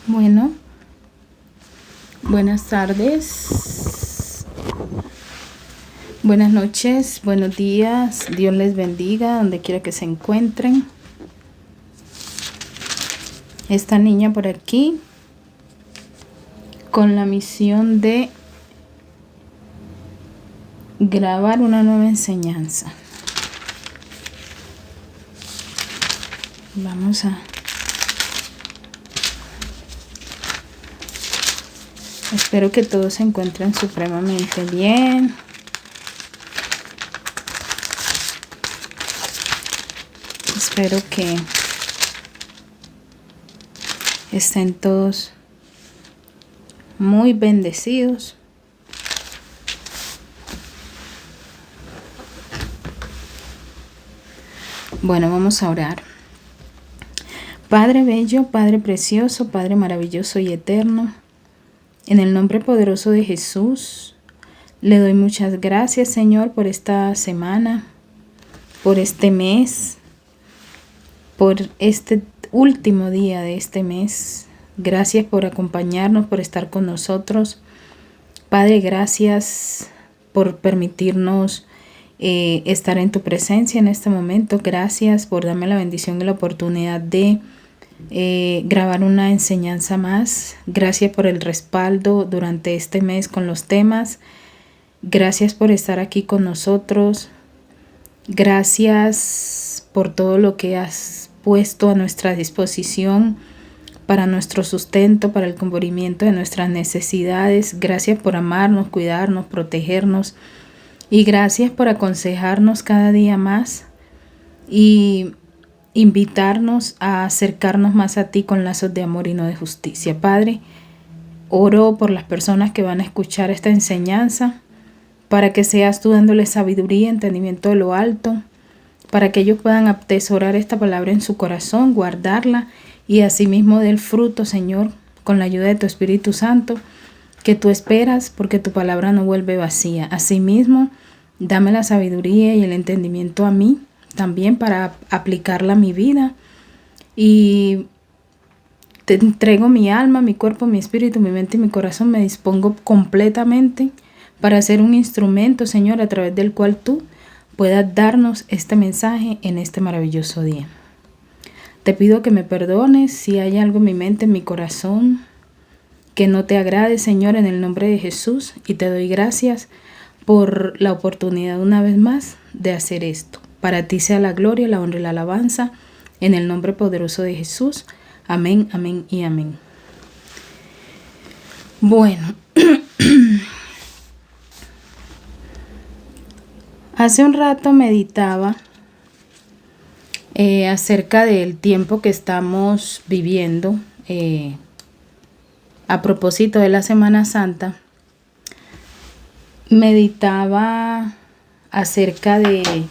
Bueno, buenas tardes, buenas noches, buenos días. Dios les bendiga donde quiera que se encuentren. Esta niña por aquí con la misión de grabar una nueva enseñanza. Espero que todos se encuentren supremamente bien. Espero que estén todos muy bendecidos. Bueno, vamos a orar. Padre bello, Padre precioso, Padre maravilloso y eterno, en el nombre poderoso de Jesús, le doy muchas gracias, Señor, por esta semana, por este mes, por este último día de este mes. Gracias por acompañarnos, por estar con nosotros. Padre, gracias por permitirnos estar en tu presencia en este momento. Gracias por darme la bendición y la oportunidad de grabar una enseñanza más. Gracias por el respaldo durante este mes con los temas. Gracias por estar aquí con nosotros. Gracias por todo lo que has puesto a nuestra disposición para nuestro sustento, para el cubrimiento de nuestras necesidades. Gracias por amarnos, cuidarnos, protegernos. Y gracias por aconsejarnos cada día más y invitarnos a acercarnos más a ti con lazos de amor y no de justicia. Padre, oro por las personas que van a escuchar esta enseñanza, para que seas tú dándoles sabiduría, entendimiento de lo alto, para que ellos puedan atesorar esta palabra en su corazón, guardarla y asimismo del fruto, Señor, con la ayuda de tu Espíritu Santo, que tú esperas, porque tu palabra no vuelve vacía. Asimismo, dame la sabiduría y el entendimiento a mí, también para aplicarla a mi vida. Y te entrego mi alma, mi cuerpo, mi espíritu, mi mente y mi corazón. Me dispongo completamente para ser un instrumento, Señor, a través del cual tú puedas darnos este mensaje en este maravilloso día. Te pido que me perdones si hay algo en mi mente, en mi corazón, que no te agrade, Señor, en el nombre de Jesús. Y te doy gracias por la oportunidad una vez más de hacer esto. Para ti sea la gloria, la honra y la alabanza, en el nombre poderoso de Jesús. Amén, amén y amén. Bueno, hace un rato meditaba acerca del tiempo que estamos viviendo a propósito de la Semana Santa. Meditaba acerca de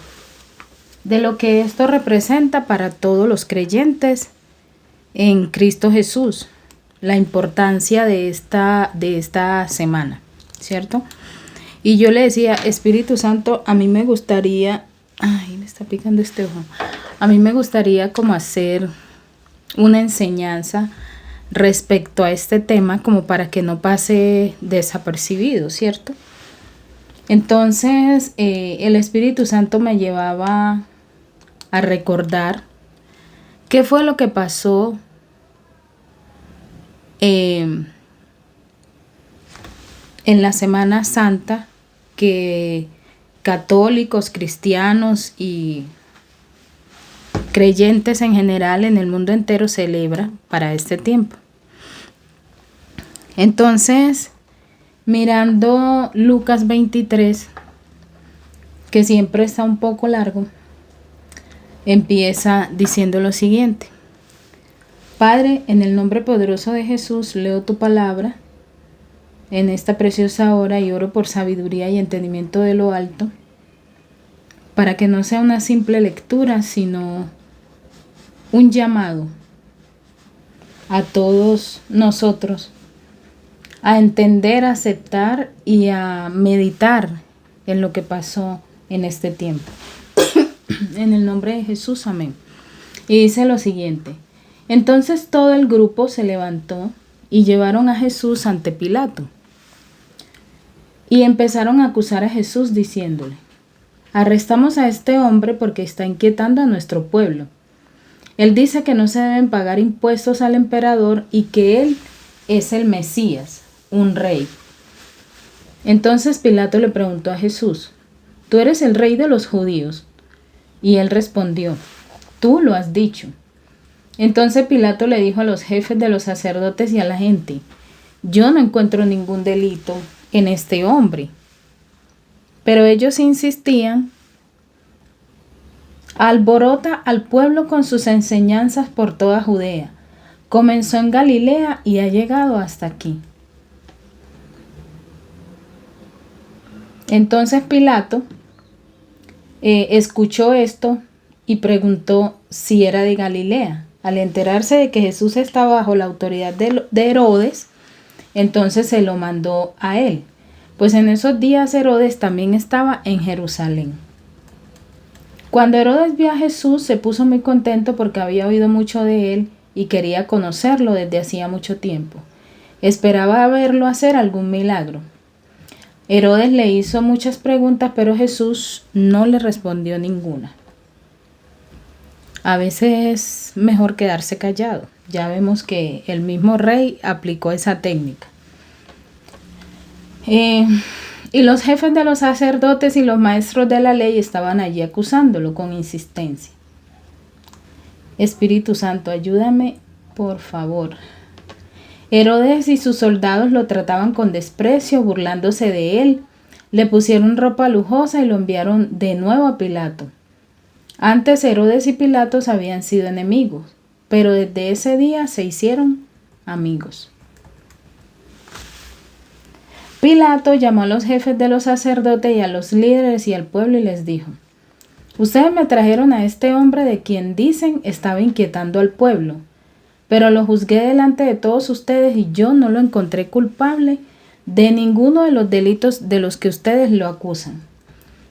lo que esto representa para todos los creyentes en Cristo Jesús, la importancia de esta semana, ¿cierto? Y yo le decía, Espíritu Santo, a mí me gustaría, me está picando este ojo, a mí me gustaría como hacer una enseñanza respecto a este tema, como para que no pase desapercibido, ¿cierto? Entonces el Espíritu Santo me llevaba a recordar qué fue lo que pasó en la Semana Santa, que católicos, cristianos y creyentes en general en el mundo entero celebran para este tiempo. Entonces, mirando Lucas 23, que siempre está un poco largo, empieza diciendo lo siguiente: Padre, en el nombre poderoso de Jesús, leo tu palabra en esta preciosa hora y oro por sabiduría y entendimiento de lo alto, para que no sea una simple lectura, sino un llamado a todos nosotros a entender, a aceptar y a meditar en lo que pasó en este tiempo. En el nombre de Jesús, amén. Y dice lo siguiente: entonces todo el grupo se levantó y llevaron a Jesús ante Pilato. Y empezaron a acusar a Jesús diciéndole: arrestamos a este hombre porque está inquietando a nuestro pueblo. Él dice que no se deben pagar impuestos al emperador y que él es el Mesías, un rey. Entonces Pilato le preguntó a Jesús: ¿tú eres el rey de los judíos? Y él respondió: tú lo has dicho. Entonces Pilato le dijo a los jefes de los sacerdotes y a la gente: yo no encuentro ningún delito en este hombre. Pero ellos insistían. Alborota al pueblo con sus enseñanzas por toda Judea. Comenzó en Galilea y ha llegado hasta aquí. Entonces Pilato escuchó esto y preguntó si era de Galilea. Al enterarse de que Jesús estaba bajo la autoridad de Herodes, entonces se lo mandó a él. Pues en esos días Herodes también estaba en Jerusalén. Cuando Herodes vio a Jesús, se puso muy contento porque había oído mucho de él y quería conocerlo desde hacía mucho tiempo. Esperaba verlo hacer algún milagro. Herodes le hizo muchas preguntas, pero Jesús no le respondió ninguna. A veces es mejor quedarse callado. Ya vemos que el mismo rey aplicó esa técnica. Y los jefes de los sacerdotes y los maestros de la ley estaban allí acusándolo con insistencia. Espíritu Santo, ayúdame, por favor. Herodes y sus soldados lo trataban con desprecio, burlándose de él. Le pusieron ropa lujosa y lo enviaron de nuevo a Pilato. Antes Herodes y Pilato habían sido enemigos, pero desde ese día se hicieron amigos. Pilato llamó a los jefes de los sacerdotes y a los líderes y al pueblo y les dijo: ustedes me trajeron a este hombre de quien dicen estaba inquietando al pueblo, pero lo juzgué delante de todos ustedes y yo no lo encontré culpable de ninguno de los delitos de los que ustedes lo acusan,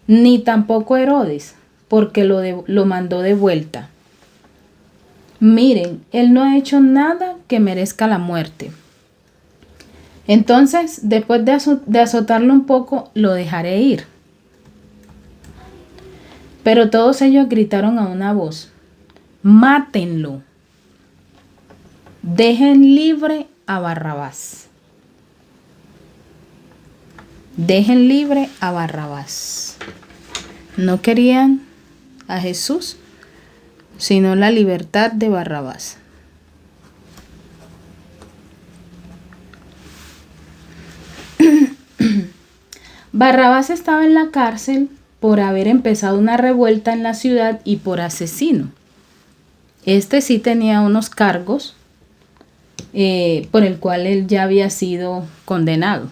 ni tampoco Herodes, porque lo mandó de vuelta. Miren, él no ha hecho nada que merezca la muerte. Entonces, después de azotarlo un poco, lo dejaré ir. Pero todos ellos gritaron a una voz: mátenlo. Dejen libre a Barrabás. Dejen libre a Barrabás. No querían a Jesús, sino la libertad de Barrabás. Barrabás estaba en la cárcel por haber empezado una revuelta en la ciudad y por asesino. Este sí tenía unos cargos por el cual él ya había sido condenado.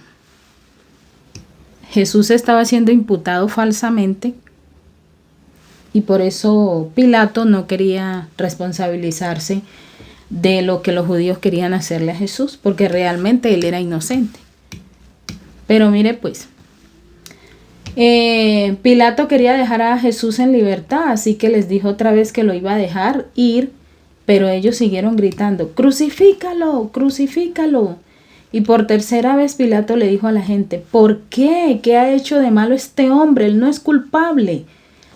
Jesús estaba siendo imputado falsamente y por eso Pilato no quería responsabilizarse de lo que los judíos querían hacerle a Jesús, porque realmente él era inocente. Pero mire pues, Pilato quería dejar a Jesús en libertad, así que les dijo otra vez que lo iba a dejar ir, pero ellos siguieron gritando: ¡crucifícalo, crucifícalo! Y por tercera vez Pilato le dijo a la gente: ¿por qué? ¿Qué ha hecho de malo este hombre? Él no es culpable.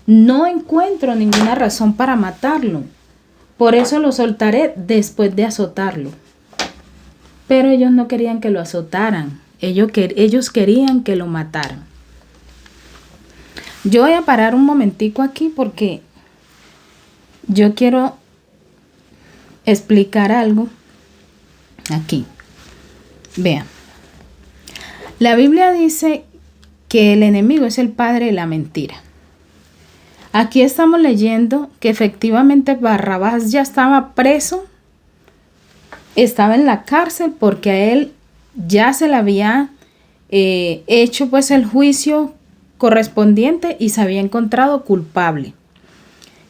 No encuentro ninguna razón para matarlo. Por eso lo soltaré después de azotarlo. Pero ellos no querían que lo azotaran. Ellos querían que lo mataran. Yo voy a parar un momentico aquí porque yo quiero explicar algo aquí. Vean. La Biblia dice que el enemigo es el padre de la mentira. Aquí estamos leyendo que efectivamente Barrabás ya estaba preso, estaba en la cárcel porque a él ya se le había hecho pues el juicio correspondiente y se había encontrado culpable.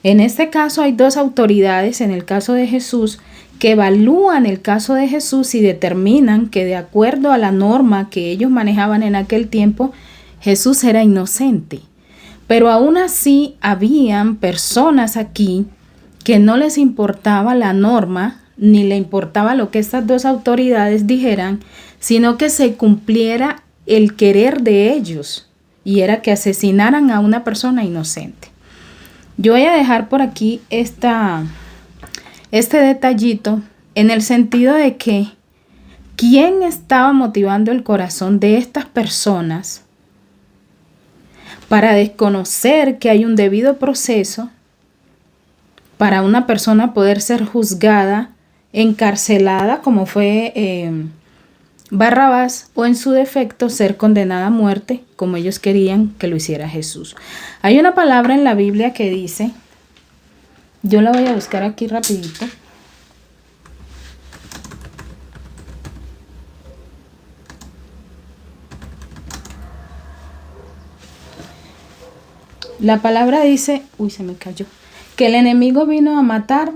En este caso hay dos autoridades, en el caso de Jesús, que evalúan el caso de Jesús y determinan que de acuerdo a la norma que ellos manejaban en aquel tiempo, Jesús era inocente. Pero aún así habían personas aquí que no les importaba la norma ni le importaba lo que estas dos autoridades dijeran, sino que se cumpliera el querer de ellos, y era que asesinaran a una persona inocente. Yo voy a dejar por aquí este detallito en el sentido de que ¿quién estaba motivando el corazón de estas personas para desconocer que hay un debido proceso para una persona poder ser juzgada, encarcelada, como fue Barrabás, o en su defecto ser condenada a muerte, como ellos querían que lo hiciera Jesús? Hay una palabra en la Biblia que dice, yo la voy a buscar aquí rapidito. La palabra dice, se me cayó, que el enemigo vino a matar,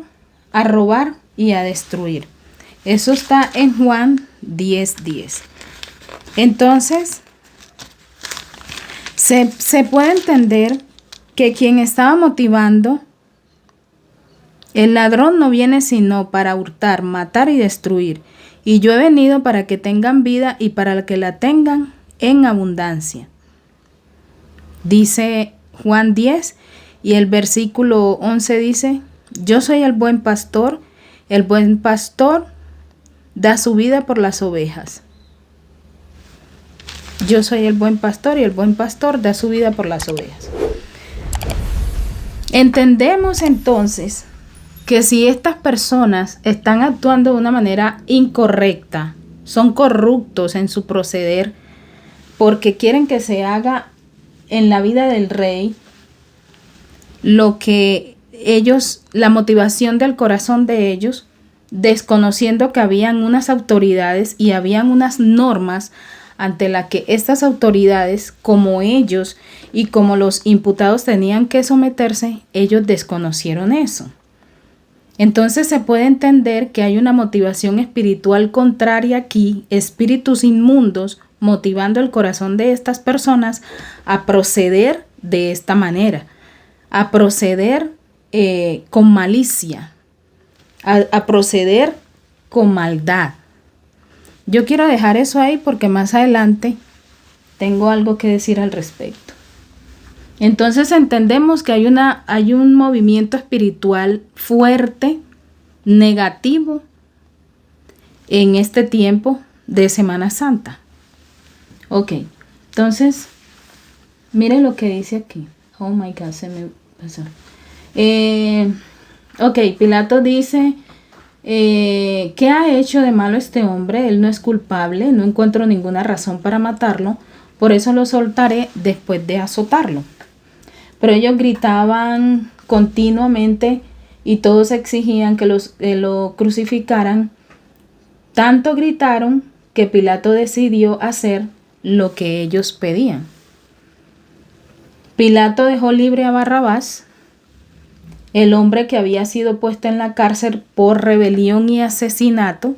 a robar y a destruir. Eso está en Juan 10:10. Entonces, se puede entender que quien estaba motivando, el ladrón no viene sino para hurtar, matar y destruir. Y yo he venido para que tengan vida y para que la tengan en abundancia. Dice Juan 10 y el versículo 11 dice, yo soy el buen pastor da su vida por las ovejas. Yo soy el buen pastor y el buen pastor da su vida por las ovejas. Entendemos entonces que si estas personas están actuando de una manera incorrecta, son corruptos en su proceder, porque quieren que se haga en la vida del rey lo que ellos, la motivación del corazón de ellos, desconociendo que habían unas autoridades y habían unas normas ante las que estas autoridades, como ellos y como los imputados tenían que someterse, ellos desconocieron eso. Entonces se puede entender que hay una motivación espiritual contraria aquí, espíritus inmundos motivando el corazón de estas personas a proceder de esta manera, a proceder con malicia, a proceder con maldad. Yo quiero dejar eso ahí porque más adelante tengo algo que decir al respecto. Entonces entendemos que hay un movimiento espiritual fuerte, negativo, en este tiempo de Semana Santa. Ok, entonces, miren lo que dice aquí. Oh my God, se me pasó. Pilato dice, ¿qué ha hecho de malo este hombre? Él no es culpable, no encuentro ninguna razón para matarlo, por eso lo soltaré después de azotarlo. Pero ellos gritaban continuamente y todos exigían que lo crucificaran. Tanto gritaron que Pilato decidió hacer lo que ellos pedían. Pilato dejó libre a Barrabás, el hombre que había sido puesto en la cárcel por rebelión y asesinato,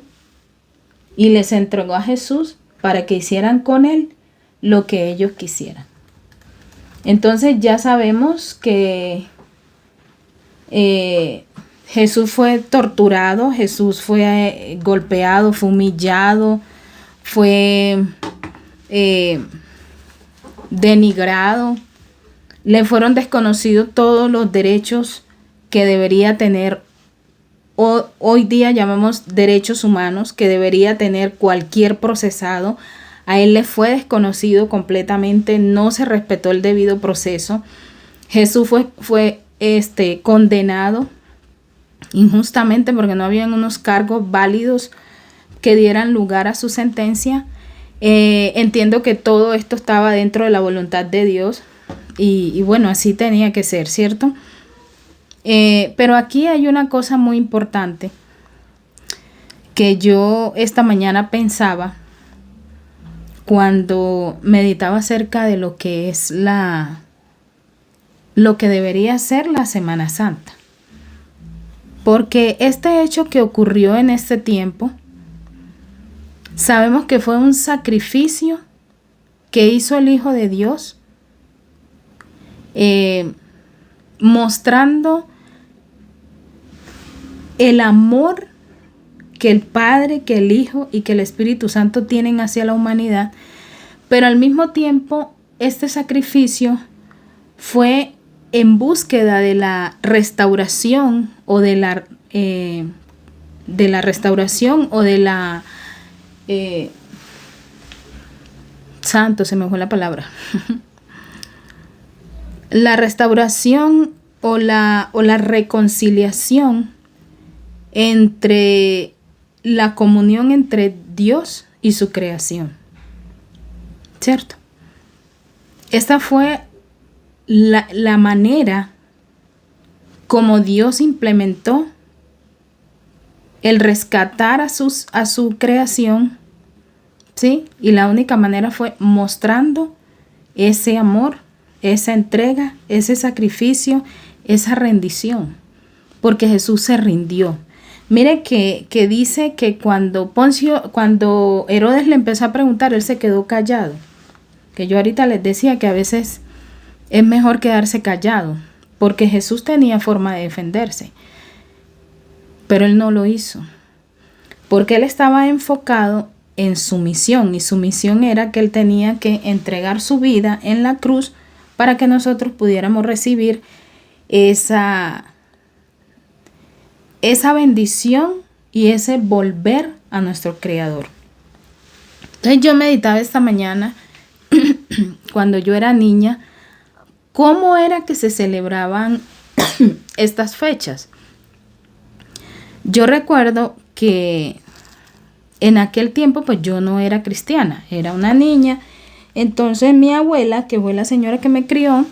y les entregó a Jesús para que hicieran con él lo que ellos quisieran. Entonces ya sabemos que Jesús fue torturado, Jesús fue golpeado, fue humillado, fue denigrado, le fueron desconocidos todos los derechos que debería tener, hoy día llamamos derechos humanos, que debería tener cualquier procesado. A él le fue desconocido completamente, no se respetó el debido proceso. Jesús fue condenado injustamente porque no habían unos cargos válidos que dieran lugar a su sentencia. Entiendo que todo esto estaba dentro de la voluntad de Dios y bueno, así tenía que ser, ¿cierto? Pero aquí hay una cosa muy importante que yo esta mañana pensaba cuando meditaba acerca de lo que es lo que debería ser la Semana Santa. Porque este hecho que ocurrió en este tiempo, sabemos que fue un sacrificio que hizo el Hijo de Dios, mostrando el amor que el Padre, que el Hijo y que el Espíritu Santo tienen hacia la humanidad, pero al mismo tiempo este sacrificio fue en búsqueda de la restauración o de la restauración o de la santo, se me fue la palabra. La restauración o la reconciliación entre la comunión entre Dios y su creación. ¿Cierto? Esta fue la manera como Dios implementó el rescatar a su creación, ¿sí? Y la única manera fue mostrando ese amor, esa entrega, ese sacrificio, esa rendición, porque Jesús se rindió. Mire que dice que cuando Herodes le empezó a preguntar, él se quedó callado. Que yo ahorita les decía que a veces es mejor quedarse callado, porque Jesús tenía forma de defenderse, pero él no lo hizo, porque él estaba enfocado en su misión, y su misión era que él tenía que entregar su vida en la cruz para que nosotros pudiéramos recibir esa bendición y ese volver a nuestro Creador. Entonces yo meditaba esta mañana, cuando yo era niña, cómo era que se celebraban estas fechas. Yo recuerdo que en aquel tiempo pues yo no era cristiana, era una niña. Entonces mi abuela, que fue la señora que me crió,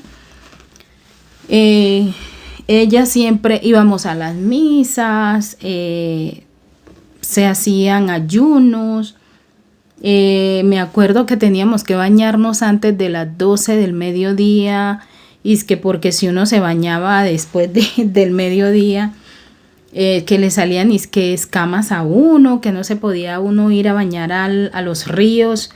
ella siempre íbamos a las misas, se hacían ayunos. Me acuerdo que teníamos que bañarnos antes de las 12 del mediodía, y es que porque si uno se bañaba después del mediodía, que le salían escamas a uno, que no se podía uno ir a bañar a los ríos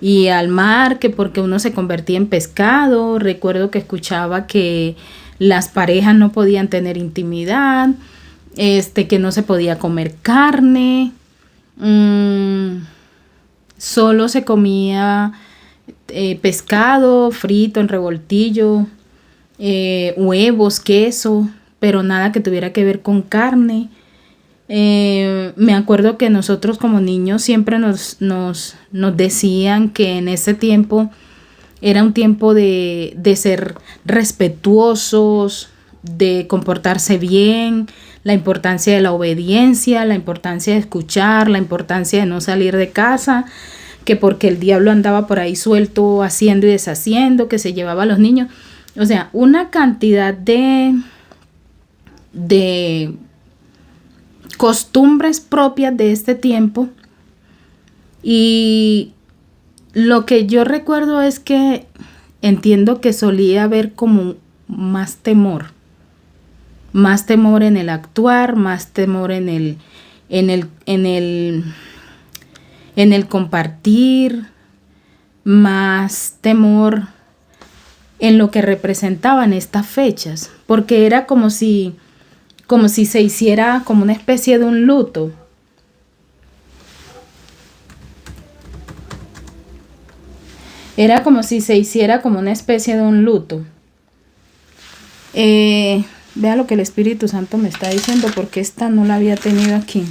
y al mar, que porque uno se convertía en pescado. Recuerdo que escuchaba que las parejas no podían tener intimidad, que no se podía comer carne, solo se comía pescado frito en revoltillo, huevos, queso, pero nada que tuviera que ver con carne. Me acuerdo que nosotros como niños siempre nos decían que en ese tiempo era un tiempo de ser respetuosos, de comportarse bien, la importancia de la obediencia, la importancia de escuchar, la importancia de no salir de casa, que porque el diablo andaba por ahí suelto haciendo y deshaciendo, que se llevaba a los niños. O sea, una cantidad de costumbres propias de este tiempo. Y lo que yo recuerdo es que entiendo que solía haber como más temor en el actuar, más temor en el compartir, más temor en lo que representaban estas fechas, porque era como si se hiciera como una especie de un luto. Era como si se hiciera como una especie de un luto. Vea lo que el Espíritu Santo me está diciendo, porque esta no la había tenido aquí.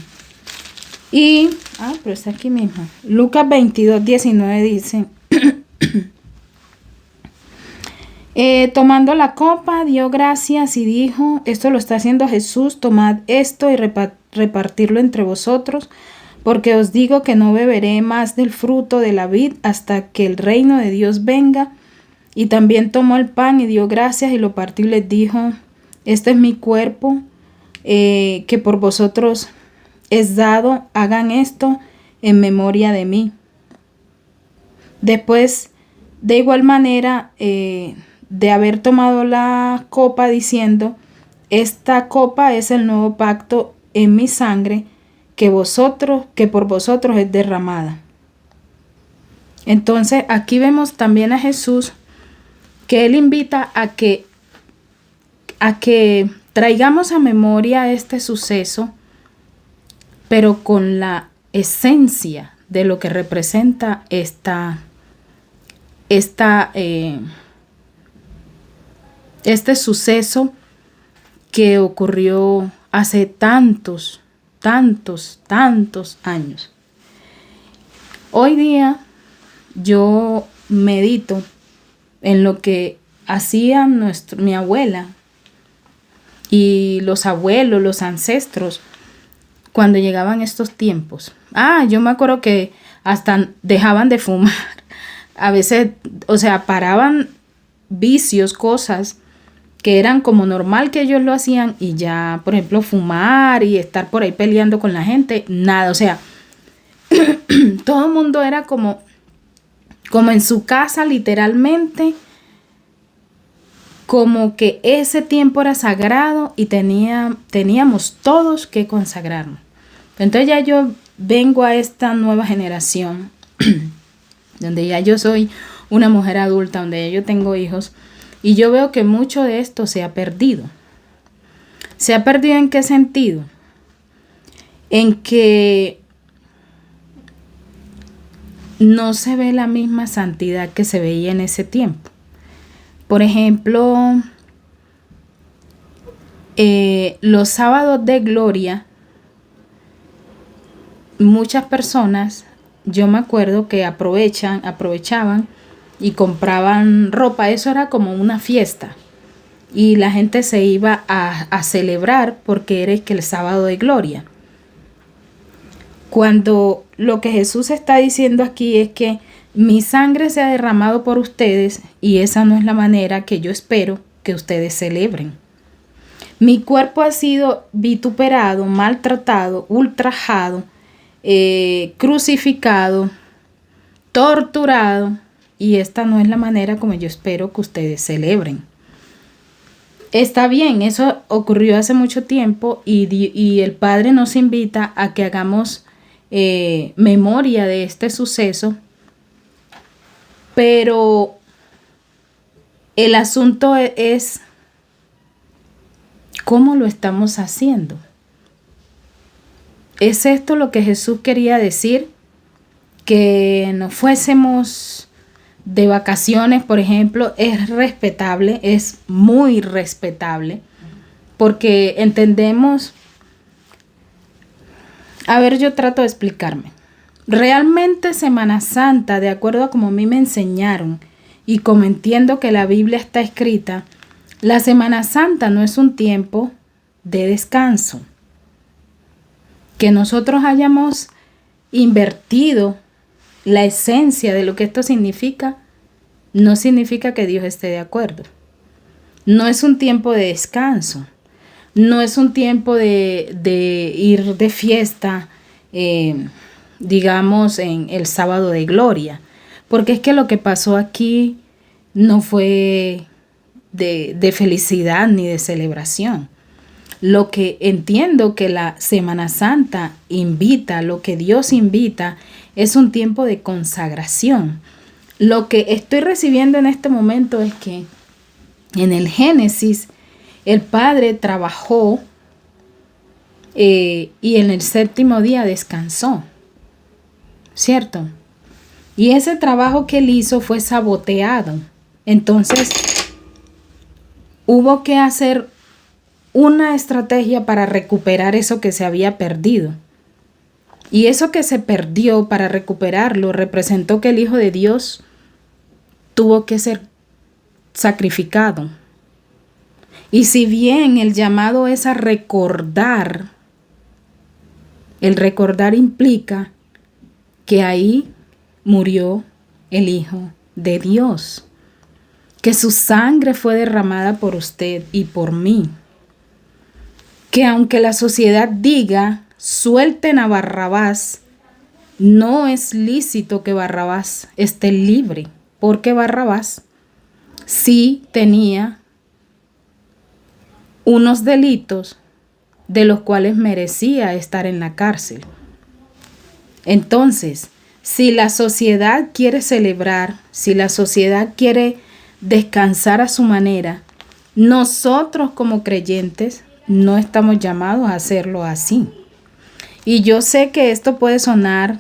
Pero está aquí mismo. Lucas 22:19 dice: tomando la copa, dio gracias y dijo: esto lo está haciendo Jesús, tomad esto y repartirlo entre vosotros, porque os digo que no beberé más del fruto de la vid hasta que el reino de Dios venga. Y también tomó el pan y dio gracias y lo partió y les dijo: este es mi cuerpo, que por vosotros es dado, hagan esto en memoria de mí. Después, de igual manera, de haber tomado la copa, diciendo: esta copa es el nuevo pacto en mi sangre, que por vosotros es derramada. Entonces aquí vemos también a Jesús, que él invita a que traigamos a memoria este suceso pero con la esencia de lo que representa este suceso que ocurrió hace tantos años. Hoy día yo medito en lo que hacía mi abuela y los abuelos, los ancestros, cuando llegaban estos tiempos. Yo me acuerdo que hasta dejaban de fumar. A veces, paraban vicios, cosas que eran como normal que ellos lo hacían, y ya, por ejemplo, fumar y estar por ahí peleando con la gente, nada. Todo el mundo era como en su casa, literalmente, como que ese tiempo era sagrado y teníamos todos que consagrarnos. Entonces ya yo vengo a esta nueva generación, donde ya yo soy una mujer adulta, donde ya yo tengo hijos, y yo veo que mucho de esto se ha perdido. ¿Se ha perdido en qué sentido? En que no se ve la misma santidad que se veía en ese tiempo. Por ejemplo, los sábados de gloria, muchas personas, yo me acuerdo que aprovechaban y compraban ropa. Eso era como una fiesta, y la gente se iba a celebrar porque era que el sábado de gloria. Cuando lo que Jesús está diciendo aquí es que mi sangre se ha derramado por ustedes, y esa no es la manera que yo espero que ustedes celebren. Mi cuerpo ha sido vituperado, maltratado, ultrajado, crucificado, torturado, y esta no es la manera como yo espero que ustedes celebren. Está bien, eso ocurrió hace mucho tiempo, y el Padre nos invita a que hagamos memoria de este suceso, pero el asunto es cómo lo estamos haciendo. ¿Es esto lo que Jesús quería decir? Que nos fuésemos de vacaciones, por ejemplo. Es respetable, es muy respetable, porque entendemos. A ver, yo trato de explicarme. Realmente Semana Santa, de acuerdo a como a mí me enseñaron y como entiendo que la Biblia está escrita, la Semana Santa no es un tiempo de descanso. Que nosotros hayamos invertido la esencia de lo que esto significa, no significa que Dios esté de acuerdo. No es un tiempo de descanso. No es un tiempo de ir de fiesta, digamos, en el sábado de gloria. Porque es que lo que pasó aquí no fue de felicidad ni de celebración. Lo que entiendo que la Semana Santa invita, lo que Dios invita, es un tiempo de consagración. Lo que estoy recibiendo en este momento es que en el Génesis el Padre trabajó y en el séptimo día descansó, ¿cierto? Y ese trabajo que él hizo fue saboteado. Entonces hubo que hacer una estrategia para recuperar eso que se había perdido. Y eso que se perdió, para recuperarlo, representó que el Hijo de Dios tuvo que ser sacrificado. Y si bien el llamado es a recordar, el recordar implica que ahí murió el Hijo de Dios, que su sangre fue derramada por usted y por mí, que aunque la sociedad diga suelten a Barrabás, no es lícito que Barrabás esté libre, porque Barrabás sí tenía unos delitos de los cuales merecía estar en la cárcel. Entonces, si la sociedad quiere celebrar, si la sociedad quiere descansar a su manera, nosotros como creyentes no estamos llamados a hacerlo así. Y yo sé que esto puede sonar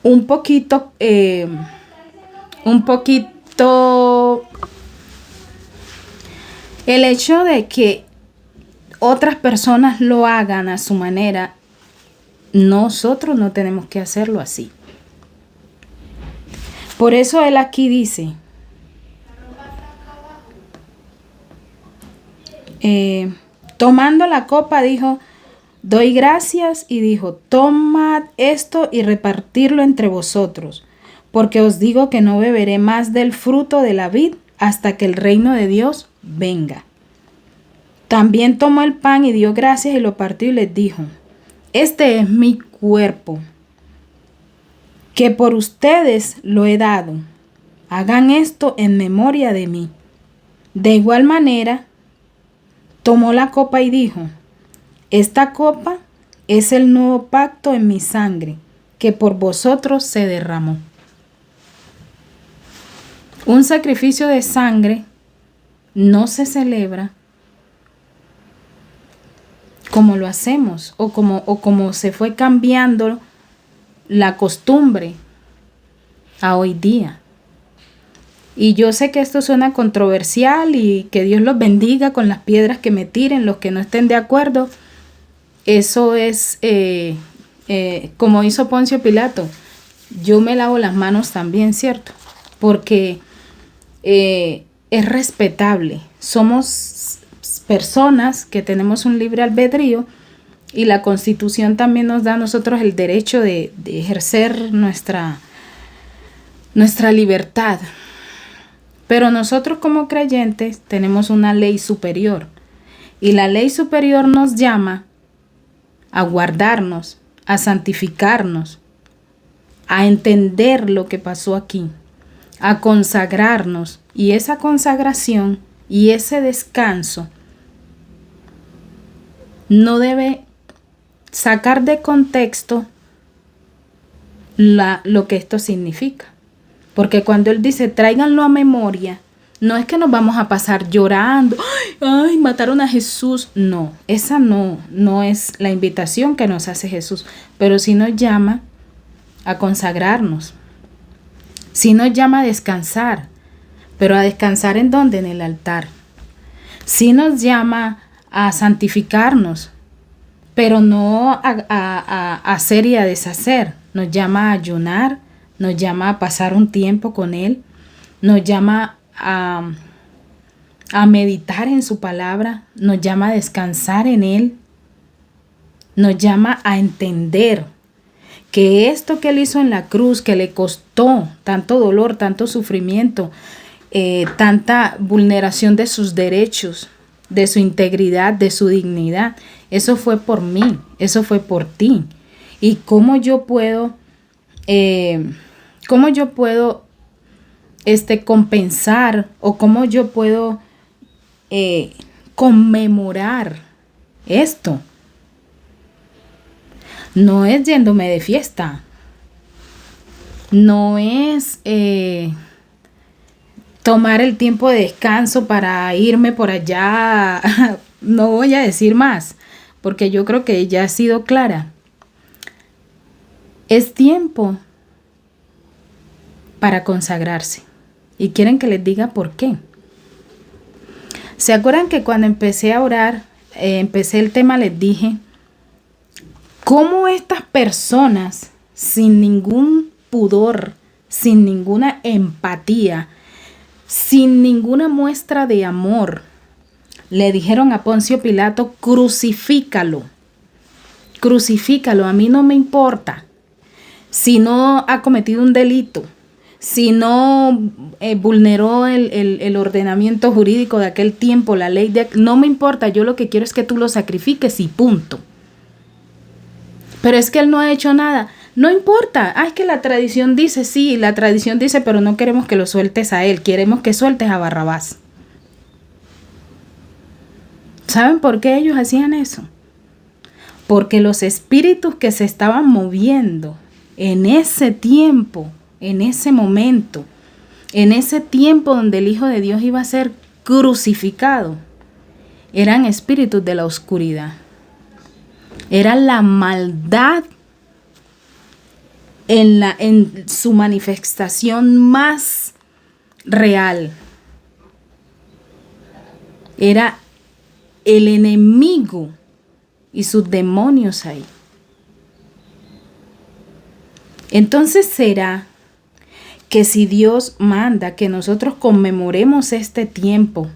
un poquito, el hecho de que otras personas lo hagan a su manera, nosotros no tenemos que hacerlo así. Por eso él aquí dice, tomando la copa dijo, doy gracias, y dijo, tomad esto y repartirlo entre vosotros, porque os digo que no beberé más del fruto de la vid hasta que el reino de Dios venga. También tomó el pan y dio gracias y lo partió y les dijo, este es mi cuerpo, que por ustedes lo he dado. Hagan esto en memoria de mí. De igual manera, tomó la copa y dijo, esta copa es el nuevo pacto en mi sangre, que por vosotros se derramó. Un sacrificio de sangre no se celebra como lo hacemos o como se fue cambiando la costumbre a hoy día. Y yo sé que esto suena controversial y que Dios los bendiga con las piedras que me tiren, los que no estén de acuerdo. Eso es como hizo Poncio Pilato. Yo me lavo las manos también, ¿cierto? Porque es respetable. Somos personas que tenemos un libre albedrío y la Constitución también nos da a nosotros el derecho de ejercer nuestra libertad. Pero nosotros como creyentes tenemos una ley superior y la ley superior nos llama a guardarnos, a santificarnos, a entender lo que pasó aquí, a consagrarnos, y esa consagración y ese descanso no debe sacar de contexto lo que esto significa. Porque cuando él dice, tráiganlo a memoria, no es que nos vamos a pasar llorando, ay, mataron a Jesús. No, esa no es la invitación que nos hace Jesús, pero sí nos llama a consagrarnos, sí nos llama a descansar, pero a descansar ¿en dónde? En el altar. Sí nos llama a santificarnos, pero no a hacer y a deshacer. Nos llama a ayunar, nos llama a pasar un tiempo con Él, nos llama a meditar en su palabra, nos llama a descansar en Él, nos llama a entender que esto que Él hizo en la cruz, que le costó tanto dolor, tanto sufrimiento, tanta vulneración de sus derechos, de su integridad, de su dignidad, eso fue por mí, eso fue por ti. ¿Y cómo yo puedo compensar o cómo yo puedo conmemorar esto? No es yéndome de fiesta, no es tomar el tiempo de descanso para irme por allá. No voy a decir más, porque yo creo que ya ha sido clara. Es tiempo para consagrarse. ¿Y quieren que les diga por qué? ¿Se acuerdan que cuando empecé a orar, empecé el tema, les dije cómo estas personas sin ningún pudor, sin ninguna empatía, sin ninguna muestra de amor, le dijeron a Poncio Pilato, crucifícalo, a mí no me importa si no ha cometido un delito, si no vulneró el ordenamiento jurídico de aquel tiempo, la ley no me importa, yo lo que quiero es que tú lo sacrifiques y punto. Pero es que él no ha hecho nada. No importa, es que la tradición dice, sí, la tradición dice, pero no queremos que lo sueltes a él, queremos que sueltes a Barrabás. ¿Saben por qué ellos hacían eso? Porque los espíritus que se estaban moviendo en ese tiempo, en ese momento, en ese tiempo donde el Hijo de Dios iba a ser crucificado, eran espíritus de la oscuridad. Era la maldad en su manifestación más real. Era el enemigo y sus demonios ahí. Entonces, ¿será que si Dios manda que nosotros conmemoremos este tiempo,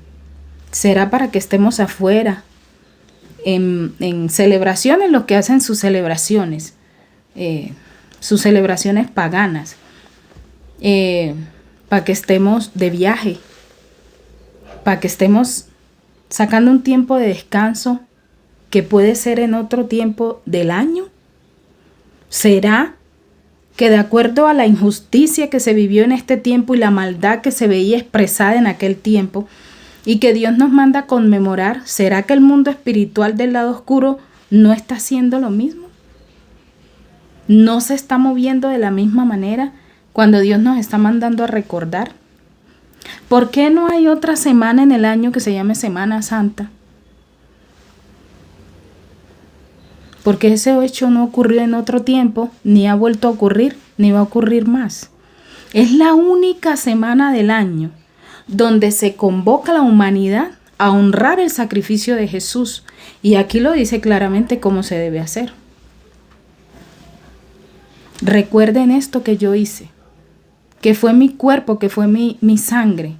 será para que estemos afuera en celebraciones, los que hacen sus celebraciones paganas, para que estemos de viaje, para que estemos sacando un tiempo de descanso que puede ser en otro tiempo del año? ¿Será que de acuerdo a la injusticia que se vivió en este tiempo y la maldad que se veía expresada en aquel tiempo, y que Dios nos manda a conmemorar, será que el mundo espiritual del lado oscuro no está haciendo lo mismo? ¿No se está moviendo de la misma manera cuando Dios nos está mandando a recordar? ¿Por qué no hay otra semana en el año que se llame Semana Santa? Porque ese hecho no ocurrió en otro tiempo, ni ha vuelto a ocurrir, ni va a ocurrir más. Es la única semana del año donde se convoca a la humanidad a honrar el sacrificio de Jesús. Y aquí lo dice claramente cómo se debe hacer. Recuerden esto que yo hice, que fue mi cuerpo, que fue mi sangre.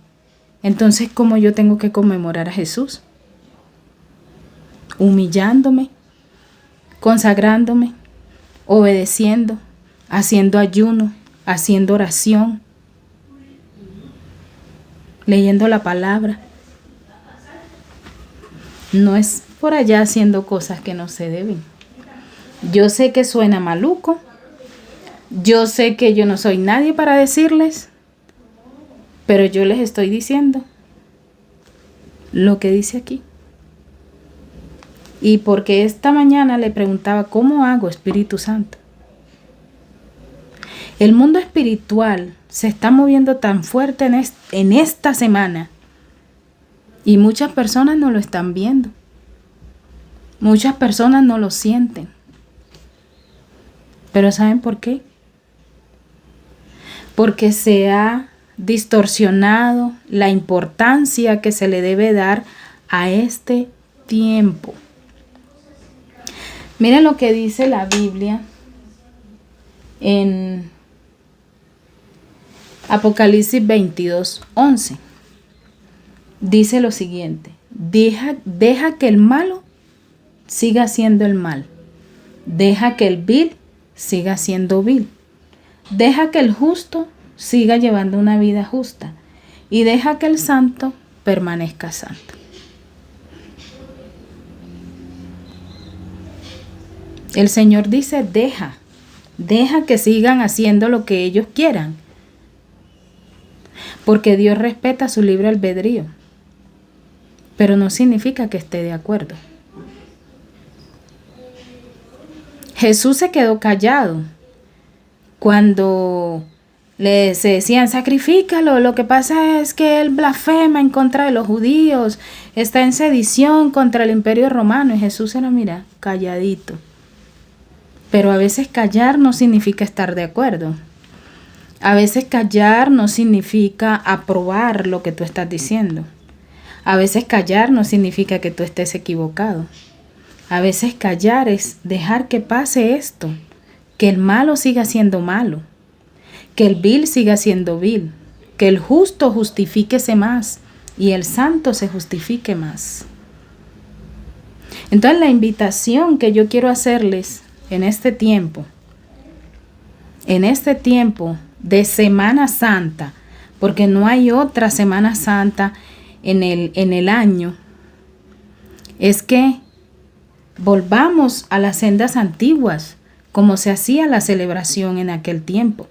Entonces, ¿cómo yo tengo que conmemorar a Jesús? Humillándome, consagrándome, obedeciendo, haciendo ayuno, haciendo oración, leyendo la palabra. No es por allá haciendo cosas que no se deben. Yo sé que suena maluco. Yo sé que yo no soy nadie para decirles, pero yo les estoy diciendo lo que dice aquí. Y porque esta mañana le preguntaba, ¿cómo hago, Espíritu Santo? El mundo espiritual se está moviendo tan fuerte en esta semana y muchas personas no lo están viendo. Muchas personas no lo sienten. Pero ¿saben por qué? Porque se ha distorsionado la importancia que se le debe dar a este tiempo. Miren lo que dice la Biblia en Apocalipsis 22:11. Dice lo siguiente: deja que el malo siga haciendo el mal. Deja que el vil siga siendo vil. Deja que el justo siga llevando una vida justa. Y deja que el santo permanezca santo. El Señor dice, deja que sigan haciendo lo que ellos quieran. Porque Dios respeta su libre albedrío. Pero no significa que esté de acuerdo. Jesús se quedó callado cuando se decían, sacrifícalo. Lo que pasa es que él blasfema en contra de los judíos, está en sedición contra el imperio romano. Y Jesús era, mira, calladito. Pero a veces callar no significa estar de acuerdo. A veces callar no significa aprobar lo que tú estás diciendo. A veces callar no significa que tú estés equivocado. A veces callar es dejar que pase esto, que el malo siga siendo malo, que el vil siga siendo vil, que el justo justifíquese más y el santo se justifique más. Entonces la invitación que yo quiero hacerles en este tiempo de Semana Santa, porque no hay otra Semana Santa en el año, es que volvamos a las sendas antiguas, como se hacía la celebración en aquel tiempo.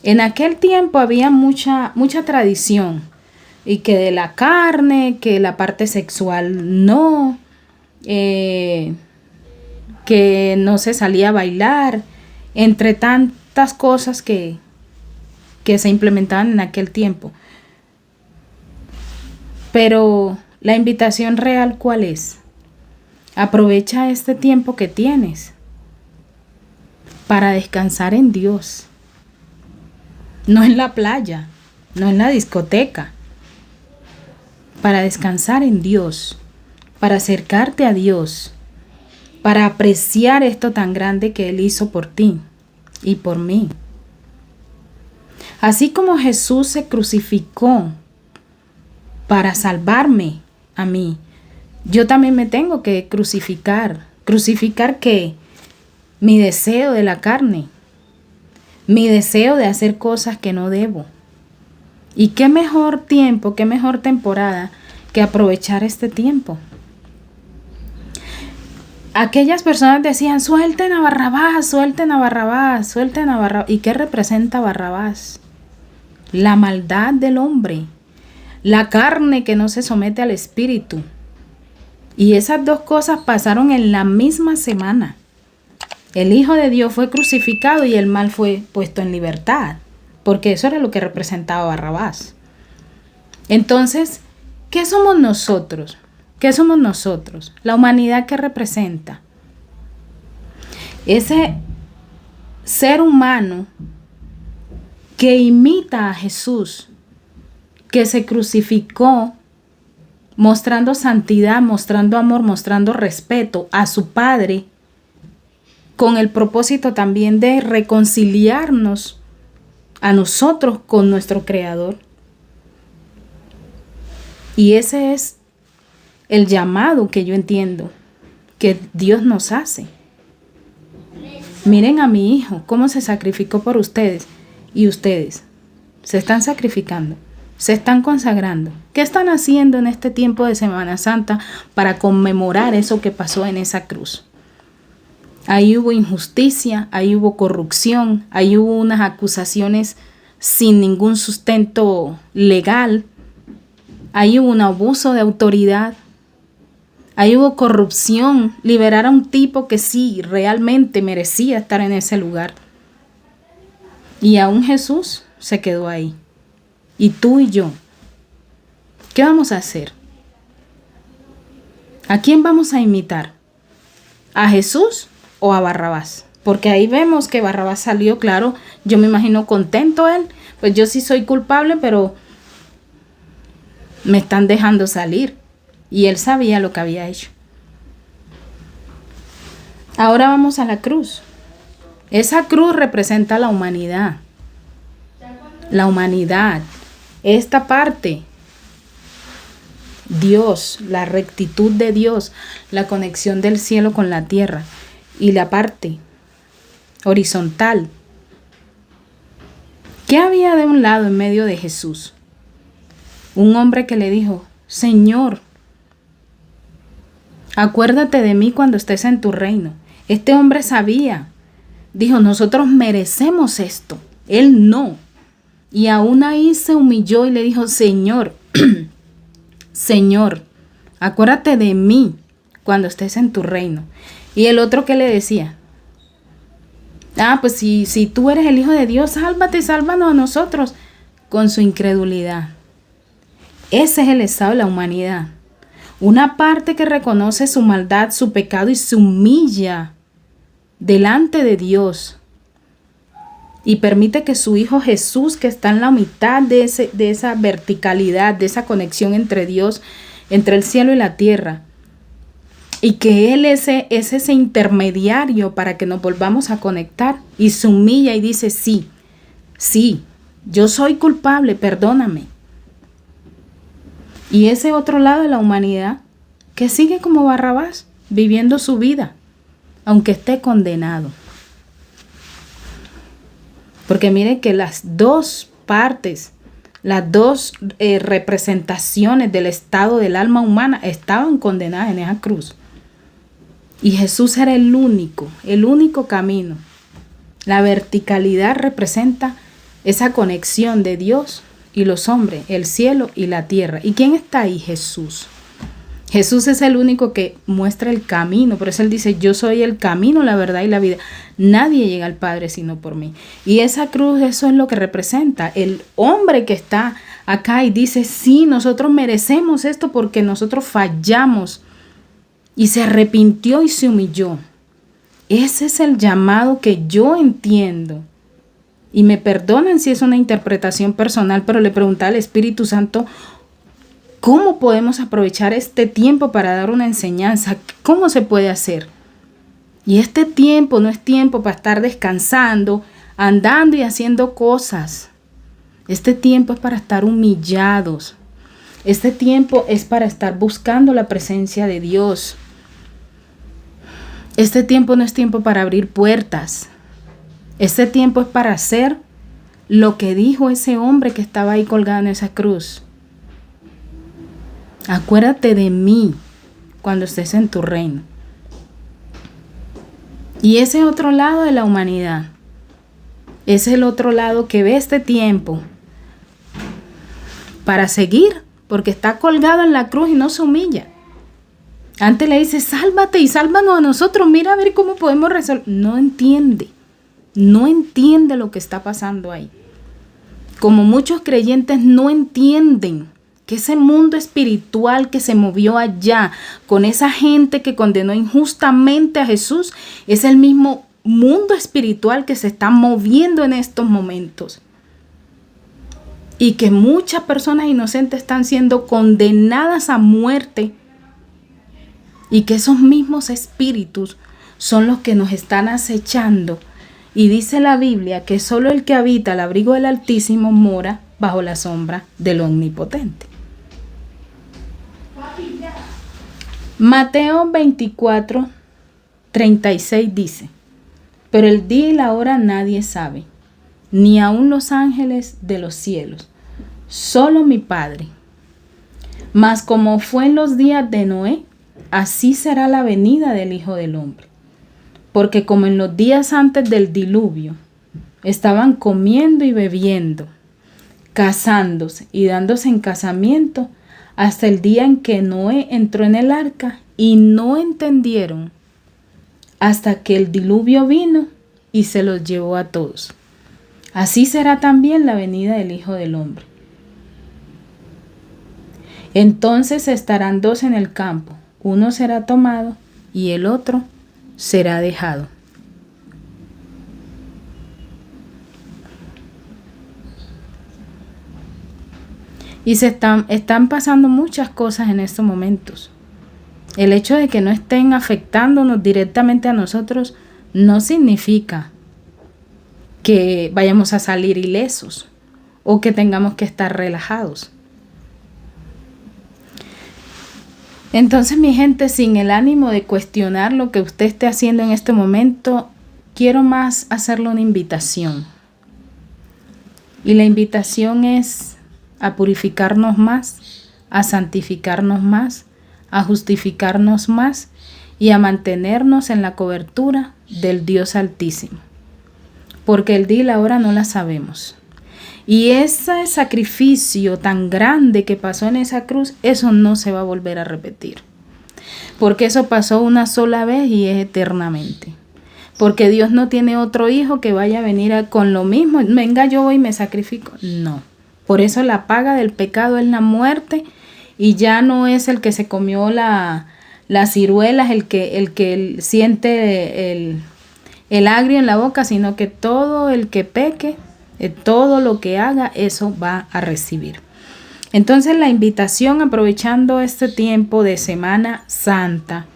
En aquel tiempo había mucha tradición, y que de la carne, que la parte sexual no, que no se salía a bailar, entre tantas cosas que se implementaban en aquel tiempo. Pero la invitación real, ¿cuál es? Aprovecha este tiempo que tienes para descansar en Dios. No en la playa, no en la discoteca. Para descansar en Dios, para acercarte a Dios, para apreciar esto tan grande que Él hizo por ti y por mí. Así como Jesús se crucificó para salvarme a mí, yo también me tengo que crucificar. ¿Crucificar qué? Mi deseo de la carne, mi deseo de hacer cosas que no debo. Y qué mejor tiempo, qué mejor temporada que aprovechar este tiempo. Aquellas personas decían, suelten a Barrabás, suelten a Barrabás, suelten a Barrabás. ¿Y qué representa Barrabás? La maldad del hombre, la carne que no se somete al espíritu. Y esas dos cosas pasaron en la misma semana. El Hijo de Dios fue crucificado y el mal fue puesto en libertad, porque eso era lo que representaba Barrabás. Entonces, ¿qué somos nosotros? ¿Qué somos nosotros? La humanidad que representa. Ese ser humano que imita a Jesús, que se crucificó mostrando santidad, mostrando amor, mostrando respeto a su Padre, con el propósito también de reconciliarnos a nosotros con nuestro Creador. Y ese es el llamado que yo entiendo que Dios nos hace. Miren a mi hijo, cómo se sacrificó por ustedes. Y ustedes se están sacrificando, se están consagrando. ¿Qué están haciendo en este tiempo de Semana Santa para conmemorar eso que pasó en esa cruz? Ahí hubo injusticia, ahí hubo corrupción, ahí hubo unas acusaciones sin ningún sustento legal, ahí hubo un abuso de autoridad, ahí hubo corrupción, liberar a un tipo que sí, realmente merecía estar en ese lugar. Y aún Jesús se quedó ahí. Y tú y yo, ¿qué vamos a hacer? ¿A quién vamos a imitar? ¿A Jesús o a Barrabás? Porque ahí vemos que Barrabás salió, claro, yo me imagino contento él. Pues yo sí soy culpable, pero me están dejando salir. Y él sabía lo que había hecho. Ahora vamos a la cruz. Esa cruz representa la humanidad. La humanidad. Esta parte. Dios, la rectitud de Dios, la conexión del cielo con la tierra. Y la parte horizontal. ¿Qué había de un lado en medio de Jesús? Un hombre que le dijo, Señor, acuérdate de mí cuando estés en tu reino. Este hombre sabía. Dijo, nosotros merecemos esto. Él no. Y aún ahí se humilló y le dijo, Señor, Señor, acuérdate de mí cuando estés en tu reino. Y el otro que le decía, pues si tú eres el Hijo de Dios, sálvate, sálvanos a nosotros. Con su incredulidad. Ese es el estado de la humanidad. Una parte que reconoce su maldad, su pecado y se humilla delante de Dios. Y permite que su Hijo Jesús, que está en la mitad de esa verticalidad, de esa conexión entre Dios, entre el cielo y la tierra, y que Él es ese intermediario para que nos volvamos a conectar, y se humilla y dice, sí, yo soy culpable, perdóname. Y ese otro lado de la humanidad que sigue como Barrabás, viviendo su vida, aunque esté condenado. Porque mire que las dos partes, las dos representaciones del estado del alma humana estaban condenadas en esa cruz. Y Jesús era el único camino. La verticalidad representa esa conexión de Dios y los hombres, el cielo y la tierra. ¿Y quién está ahí? Jesús. Jesús es el único que muestra el camino. Por eso Él dice, yo soy el camino, la verdad y la vida. Nadie llega al Padre sino por mí. Y esa cruz, eso es lo que representa. El hombre que está acá y dice, sí, nosotros merecemos esto porque nosotros fallamos y se arrepintió y se humilló. Ese es el llamado que yo entiendo. Y me perdonan si es una interpretación personal, pero le preguntaba al Espíritu Santo, ¿cómo podemos aprovechar este tiempo para dar una enseñanza? ¿Cómo se puede hacer? Y este tiempo no es tiempo para estar descansando, andando y haciendo cosas. Este tiempo es para estar humillados. Este tiempo es para estar buscando la presencia de Dios. Este tiempo no es tiempo para abrir puertas. Este tiempo es para hacer lo que dijo ese hombre que estaba ahí colgado en esa cruz. Acuérdate de mí cuando estés en tu reino. Y ese otro lado de la humanidad, es el otro lado que ve este tiempo para seguir, porque está colgado en la cruz y no se humilla. Antes le dice, sálvate y sálvanos a nosotros, mira a ver cómo podemos resolver. No entiende lo que está pasando ahí. Como muchos creyentes no entienden que ese mundo espiritual que se movió allá con esa gente que condenó injustamente a Jesús, es el mismo mundo espiritual que se está moviendo en estos momentos. Y que muchas personas inocentes están siendo condenadas a muerte. Y que esos mismos espíritus son los que nos están acechando. Y dice la Biblia que solo el que habita al abrigo del Altísimo mora bajo la sombra del Omnipotente. Mateo 24, 36 dice, pero el día y la hora nadie sabe, ni aun los ángeles de los cielos, solo mi Padre. Mas como fue en los días de Noé, así será la venida del Hijo del Hombre. Porque como en los días antes del diluvio, estaban comiendo y bebiendo, casándose y dándose en casamiento, hasta el día en que Noé entró en el arca, y no entendieron hasta que el diluvio vino y se los llevó a todos. Así será también la venida del Hijo del Hombre. Entonces estarán dos en el campo, uno será tomado y el otro será dejado. Y están pasando muchas cosas en estos momentos. El hecho de que no estén afectándonos directamente a nosotros no significa que vayamos a salir ilesos o que tengamos que estar relajados. Entonces, mi gente, sin el ánimo de cuestionar lo que usted esté haciendo en este momento, quiero más hacerle una invitación. Y la invitación es a purificarnos más, a santificarnos más, a justificarnos más y a mantenernos en la cobertura del Dios Altísimo. Porque el día y la hora no la sabemos. Y ese sacrificio tan grande que pasó en esa cruz, eso no se va a volver a repetir. Porque eso pasó una sola vez y es eternamente. Porque Dios no tiene otro hijo que vaya a venir con lo mismo. Venga, yo voy y me sacrifico. No. Por eso la paga del pecado es la muerte. Y ya no es el que se comió las ciruelas, el que siente el agrio en la boca, sino que todo el que peque, todo lo que haga, eso va a recibir. Entonces la invitación, aprovechando este tiempo de Semana Santa,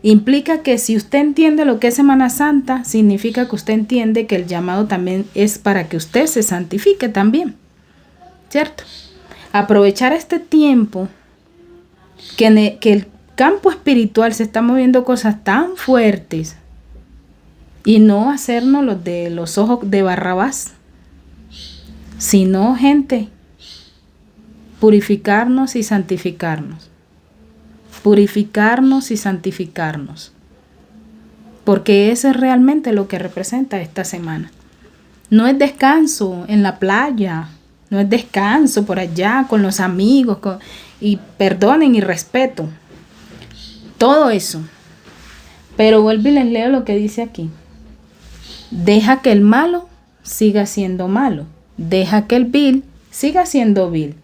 implica que si usted entiende lo que es Semana Santa, significa que usted entiende que el llamado también es para que usted se santifique también, ¿cierto? Aprovechar este tiempo que el campo espiritual se está moviendo cosas tan fuertes y no hacernos los ojos de Barrabás, sino, gente, purificarnos y santificarnos. Purificarnos y santificarnos. Porque eso es realmente lo que representa esta semana. No es descanso en la playa, no es descanso por allá con los amigos, y perdonen y respeto. Todo eso. Pero vuelvo y les leo lo que dice aquí. Deja que el malo siga siendo malo. Deja que el vil siga siendo vil.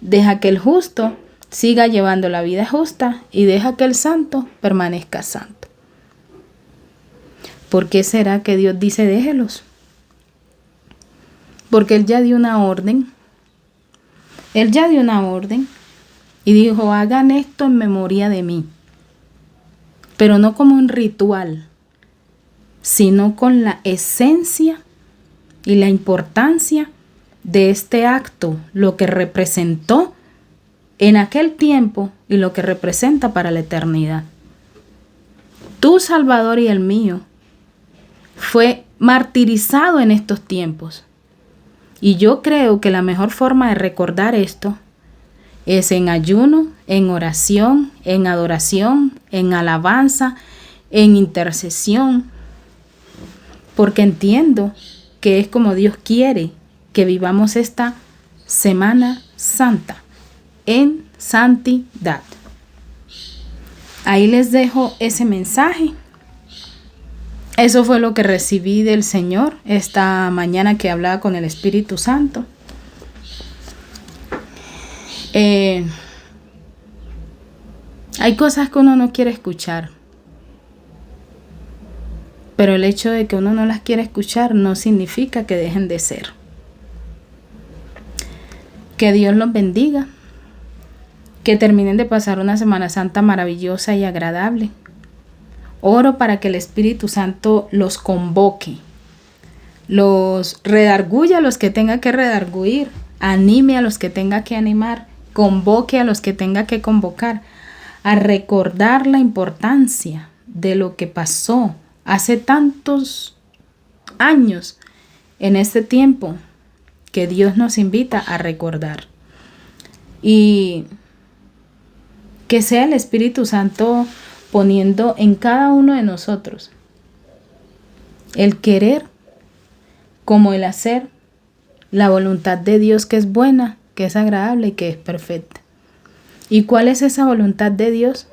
Deja que el justo siga llevando la vida justa y deja que el santo permanezca santo. ¿Por qué será que Dios dice déjelos? Porque Él ya dio una orden. Él ya dio una orden y dijo, hagan esto en memoria de mí. Pero no como un ritual, sino con la esencia y la importancia de este acto, lo que representó en aquel tiempo y lo que representa para la eternidad. Tu Salvador y el mío fue martirizado en estos tiempos. Y yo creo que la mejor forma de recordar esto es en ayuno, en oración, en adoración, en alabanza, en intercesión. Porque entiendo que es como Dios quiere que vivamos esta Semana Santa en santidad. Ahí les dejo ese mensaje. Eso fue lo que recibí del Señor esta mañana que hablaba con el Espíritu Santo. Hay cosas que uno no quiere escuchar, pero el hecho de que uno no las quiera escuchar no significa que dejen de ser. Que Dios los bendiga, que terminen de pasar una Semana Santa maravillosa y agradable. Oro para que el Espíritu Santo los convoque, los redarguya a los que tenga que redarguir, anime a los que tenga que animar, convoque a los que tenga que convocar, a recordar la importancia de lo que pasó hace tantos años en este tiempo que Dios nos invita a recordar. Y que sea el Espíritu Santo poniendo en cada uno de nosotros el querer como el hacer, la voluntad de Dios que es buena, que es agradable y que es perfecta. ¿Y cuál es esa voluntad de Dios?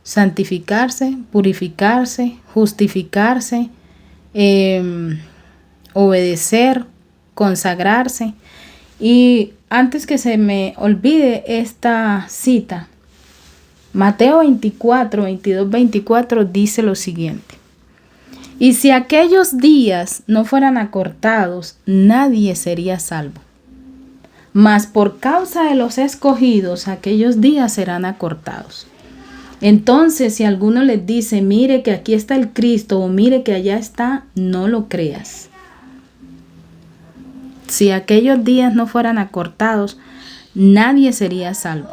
Santificarse, purificarse, justificarse, obedecer, consagrarse. Y antes que se me olvide esta cita, Mateo 24, 22, 24 dice lo siguiente. Y si aquellos días no fueran acortados, nadie sería salvo. Mas por causa de los escogidos, aquellos días serán acortados. Entonces, si alguno les dice, mire que aquí está el Cristo o mire que allá está, no lo creas. Si aquellos días no fueran acortados, nadie sería salvo.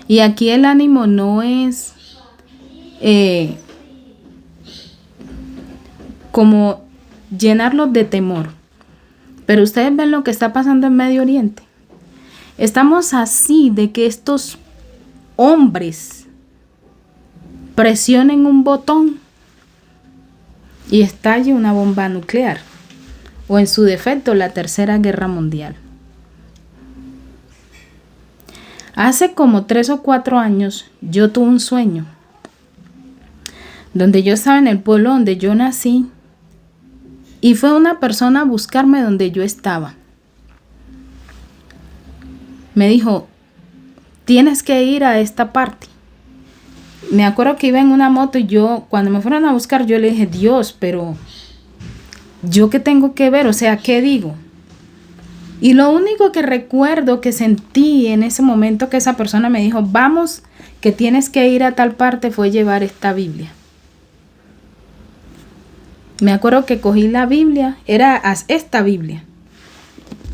Y aquí el ánimo no es como llenarlos de temor. Pero ustedes ven lo que está pasando en Medio Oriente. Estamos así de que estos hombres presionen un botón y estalle una bomba nuclear. O en su defecto, la Tercera Guerra Mundial. Hace como 3 o 4 años yo tuve un sueño donde yo estaba en el pueblo donde yo nací y fue una persona a buscarme donde yo estaba. Me dijo, tienes que ir a esta parte. Me acuerdo que iba en una moto y yo, cuando me fueron a buscar, yo le dije, Dios, pero ¿yo qué tengo que ver? O sea, ¿qué digo? Y lo único que recuerdo que sentí en ese momento que esa persona me dijo, vamos, que tienes que ir a tal parte, fue llevar esta Biblia. Me acuerdo que cogí la Biblia, era esta Biblia.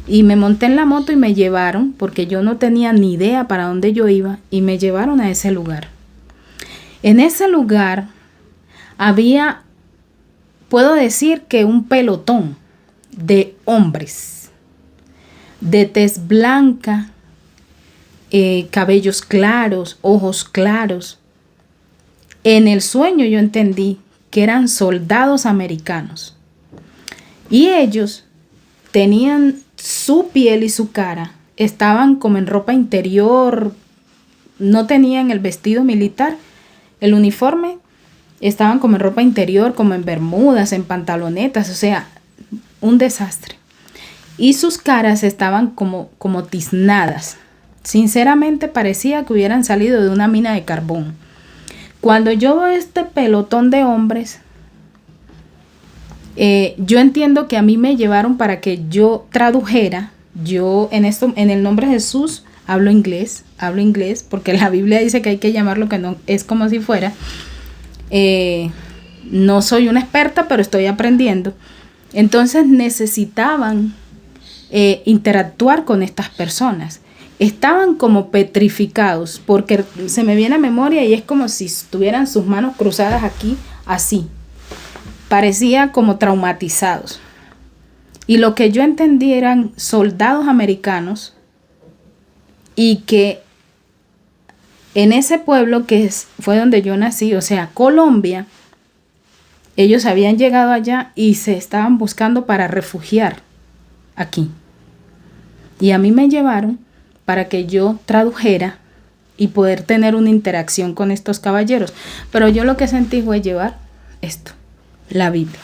Y me monté en la moto y me llevaron, porque yo no tenía ni idea para dónde yo iba, y me llevaron a ese lugar. En ese lugar había, puedo decir que un pelotón de hombres de tez blanca, cabellos claros, ojos claros. En el sueño yo entendí que eran soldados americanos. Y ellos tenían su piel y su cara, estaban como en ropa interior, no tenían el vestido militar, el uniforme, estaban como en ropa interior, como en bermudas, en pantalonetas, o sea, un desastre. Y sus caras estaban como tiznadas. Sinceramente parecía que hubieran salido de una mina de carbón. Cuando yo veo este pelotón de hombres, yo entiendo que a mí me llevaron para que yo tradujera. Yo en el nombre de Jesús hablo inglés, porque la Biblia dice que hay que llamarlo que no es como si fuera. No soy una experta, pero estoy aprendiendo. Entonces necesitaban interactuar con estas personas. Estaban como petrificados, porque se me viene a memoria y es como si tuvieran sus manos cruzadas aquí, así. Parecía como traumatizados. Y lo que yo entendí eran soldados americanos y que en ese pueblo fue donde yo nací, o sea, Colombia, ellos habían llegado allá y se estaban buscando para refugiar aquí. Y a mí me llevaron para que yo tradujera y poder tener una interacción con estos caballeros. Pero yo lo que sentí fue llevar esto, la Biblia.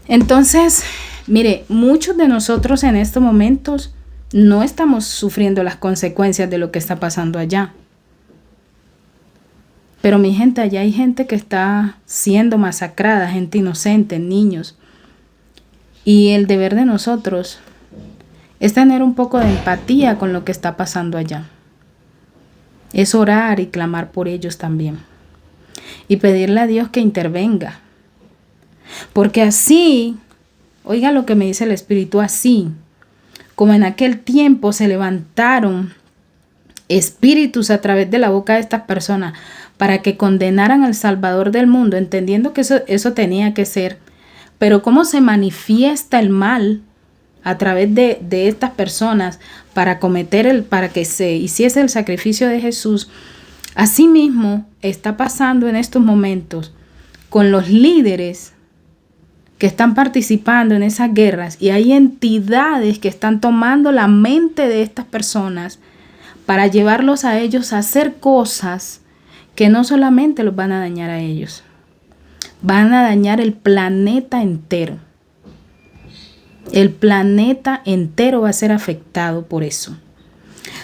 Entonces, mire, muchos de nosotros en estos momentos no estamos sufriendo las consecuencias de lo que está pasando allá. Pero mi gente, allá hay gente que está siendo masacrada, gente inocente, niños. Y el deber de nosotros es tener un poco de empatía con lo que está pasando allá. Es orar y clamar por ellos también. Y pedirle a Dios que intervenga. Porque así, oiga lo que me dice el Espíritu, así como en aquel tiempo se levantaron espíritus a través de la boca de estas personas para que condenaran al Salvador del mundo, entendiendo que eso tenía que ser. Pero cómo se manifiesta el mal a través de estas personas para que se hiciese el sacrificio de Jesús. Asimismo está pasando en estos momentos con los líderes que están participando en esas guerras, y hay entidades que están tomando la mente de estas personas para llevarlos a ellos a hacer cosas que no solamente los van a dañar a ellos, van a dañar el planeta entero. El planeta entero va a ser afectado por eso.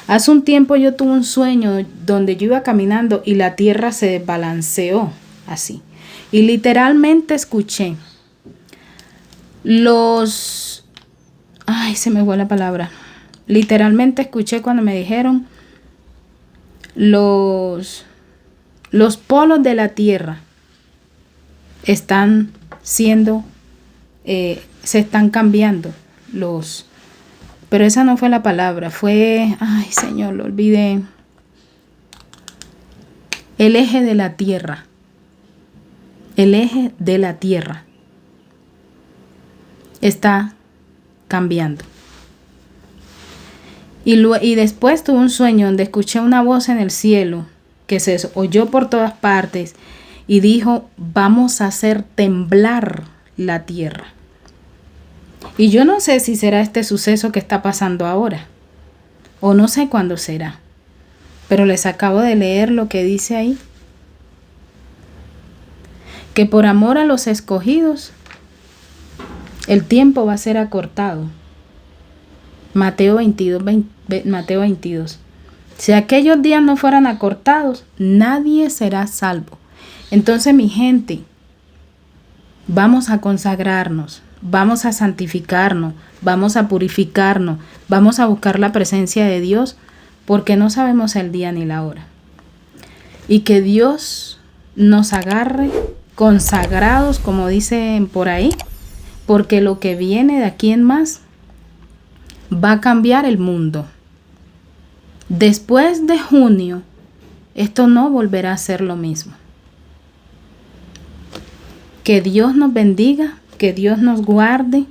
Hace un tiempo yo tuve un sueño donde yo iba caminando y la tierra se desbalanceó así. Y literalmente escuché se me fue la palabra. Literalmente escuché cuando me dijeron los polos de la tierra están siendo se están cambiando pero esa no fue la palabra, fue, Señor, lo olvidé. El eje de la tierra está cambiando. Y después tuve un sueño donde escuché una voz en el cielo que se oyó por todas partes y dijo: vamos a hacer temblar la tierra. Y yo no sé si será este suceso que está pasando ahora, o no sé cuándo será, pero les acabo de leer lo que dice ahí, que por amor a los escogidos el tiempo va a ser acortado. Mateo 22. Si aquellos días no fueran acortados, nadie será salvo. Entonces, mi gente, vamos a consagrarnos, vamos a santificarnos, vamos a purificarnos, vamos a buscar la presencia de Dios, porque no sabemos el día ni la hora. Y que Dios nos agarre consagrados, como dicen por ahí, porque lo que viene de aquí en más va a cambiar el mundo. Después de junio, esto no volverá a ser lo mismo. Que Dios nos bendiga, que Dios nos guarde,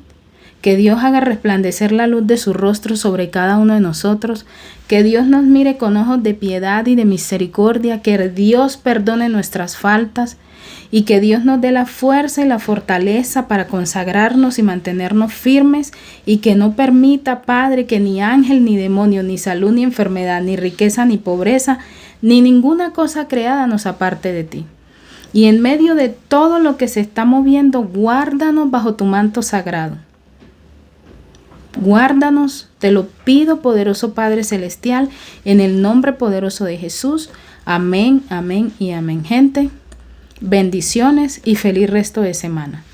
que Dios haga resplandecer la luz de su rostro sobre cada uno de nosotros, que Dios nos mire con ojos de piedad y de misericordia, que Dios perdone nuestras faltas y que Dios nos dé la fuerza y la fortaleza para consagrarnos y mantenernos firmes, y que no permita, Padre, que ni ángel, ni demonio, ni salud, ni enfermedad, ni riqueza, ni pobreza, ni ninguna cosa creada nos aparte de ti. Y en medio de todo lo que se está moviendo, guárdanos bajo tu manto sagrado. Guárdanos, te lo pido, poderoso Padre Celestial, en el nombre poderoso de Jesús. Amén, amén y amén, gente. Bendiciones y feliz resto de semana.